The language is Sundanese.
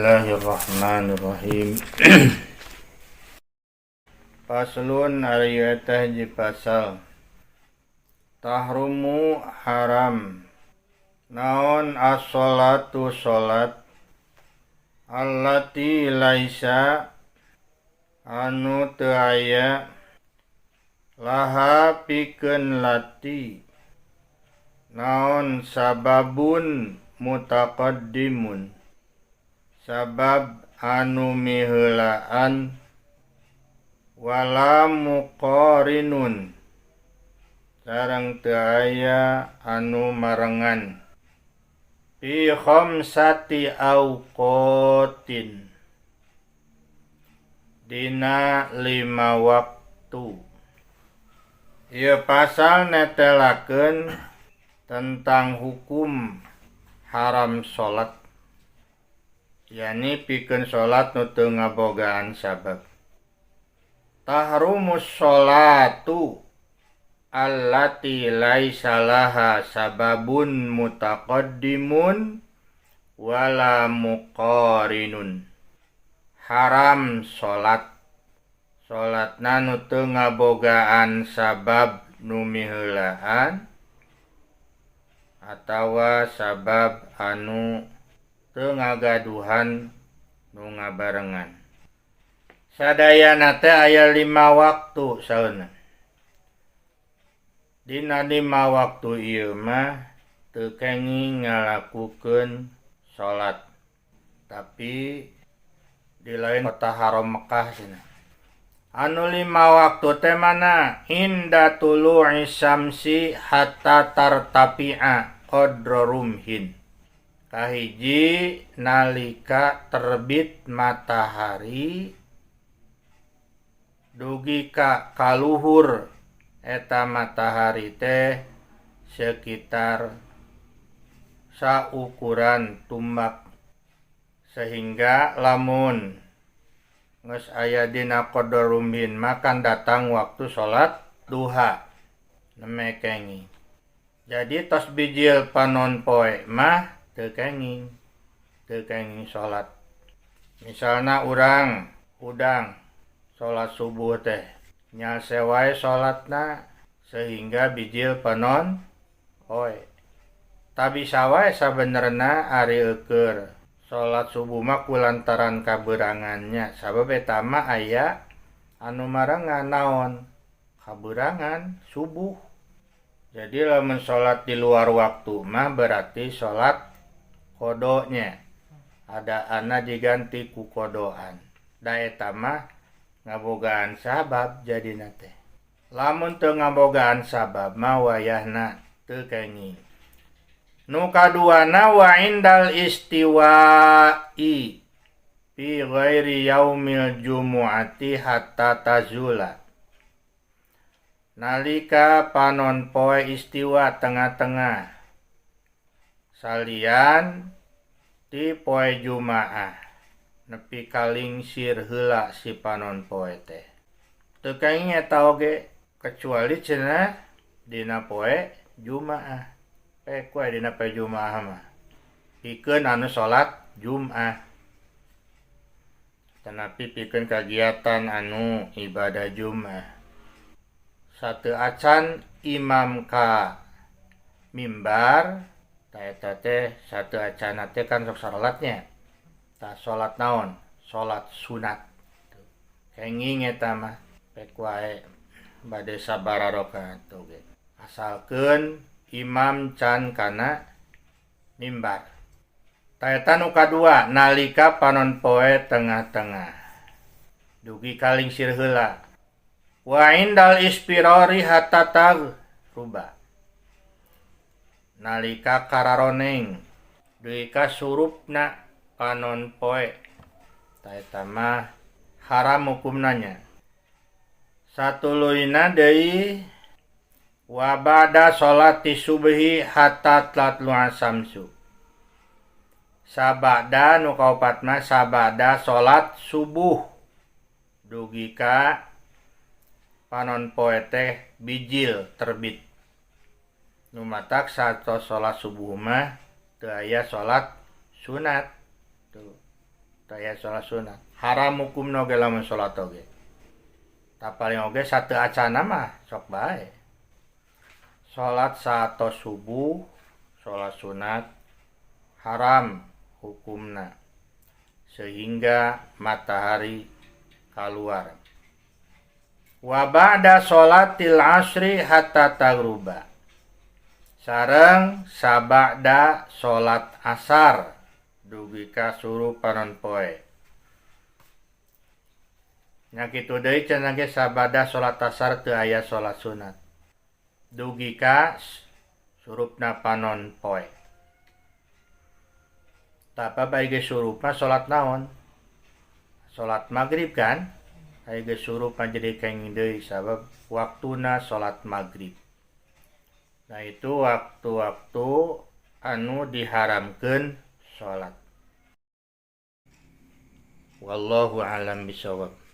Bismillahirrahmanirrahim. Faslun ari eta hiji pasal. Tahrumu haram. Naon as-sholatu sholat allati laisa anu teu aya laha pikeun lati naon sababun mutaqaddimun sabab anu miheulaan wala muqarinun sareng teu aya anu marengan fi khamsati awqatin dina 5 waktu. Ieu pasal netelakeun tentang hukum haram salat, yakni pikeun salat nu teu ngabogaan sabab. Tahrumus sholatu allati laisa laha sababun mutaqaddimun wala muqarinun. Haram salat, salatna nu teu ngabogaan sabab nu miheulaan atawa sabab anu teu ngagaduhan nu ngabarengan. Sadayana teh aya 5 waktu saeuna. Dina 5 waktu ieu mah teu kenging ngalakukeun salat. Tapi di lain kota haram Mekah cenah. Anu 5 waktu teh mana? Inda tulu'i syamsi hatta tartafi'a qadra rumhin. Kahiji nalika terbit matahari dugi ka kaluhur eta matahari teh sekitar saukuran tumbak, sehingga lamun geus aya dina qadar rumhin makan datang waktu salat duha neme kenging. Jadi tos bijil panon poe mah teu kenging salat. Misalna urang udang salat subuh teh nyase wae salatna sehingga bijil panon poe. Tabisa wae sabenerna ari eukeur salat subuh mah kulantaran kaberangannya, sabab eta mah aya anu marengan naon? Kaberangan subuh. Jadi lamun salat di luar waktu mah berarti salat qodonya. Ada ana diganti ku qodoan. Da eta mah ngabogaan sabab jadina teh. Lamun teu ngabogaan sabab mah wayahna teu kenging. Nu kaduana wa indal istiwa'i fi ghairi yaumil jumu'ati hatta tazula. Nalika panon poe istiwa tengah-tengah salian ti poe Jumaah nepi kalingsir heula si panon poe teh. Teu kenging eta oge kecuali cenah dina poe Jumaah. Kue dina poe Jumaah mah pikeun anu salat Jumaah. Tanapi pikeun kagiatan anu ibadah Jumaah. Sateu acan imam ka mimbar, ta eta teh sateu acan teh kan sok salatnya. Ta salat naon? Salat sunat. Kenging eta mah pek wae bade sabaraha rakaat oge. Asalkeun imam can kana mimbar. Ta nu kadua nalika panon poe tengah-tengah dugi kalingsir heula. Wa indal ispirari hatta ruba. Nalika kararoneng dugi ka surupna panon poe. Ta eta mah haram hukumnanya. Satuluina deui wa ba'da sholati subhi hatta tatlu'a samsu. Sabada nu kaopatna sabada salat subuh dugi ka panon poe teh bijil terbit. Nu matak satos salat subuh mah teu aya salat sunat. Tuh. aya salat sunat. Haram hukumna oge lamun salat oge. Paling oge sateu acana mah sok bae. Salat satos subuh, salat sunat haram hukumna sehingga matahari keluar. Wa ba'da sholatil asri hatta taghruba. Sareng sabada salat asar dugi ka surupanan poe. Nya kitu deui cenah ge sabada salat asar teu aya salat sunat. Dugi ka surupna panon poe. Tapa bae ge surupna salat naon? Salat maghrib kan? Aya ge surup jadi kenging deui sabab waktuna salat maghrib. Nah itu waktu-waktu anu diharamkeun salat. Wallahu a'lam bishawab.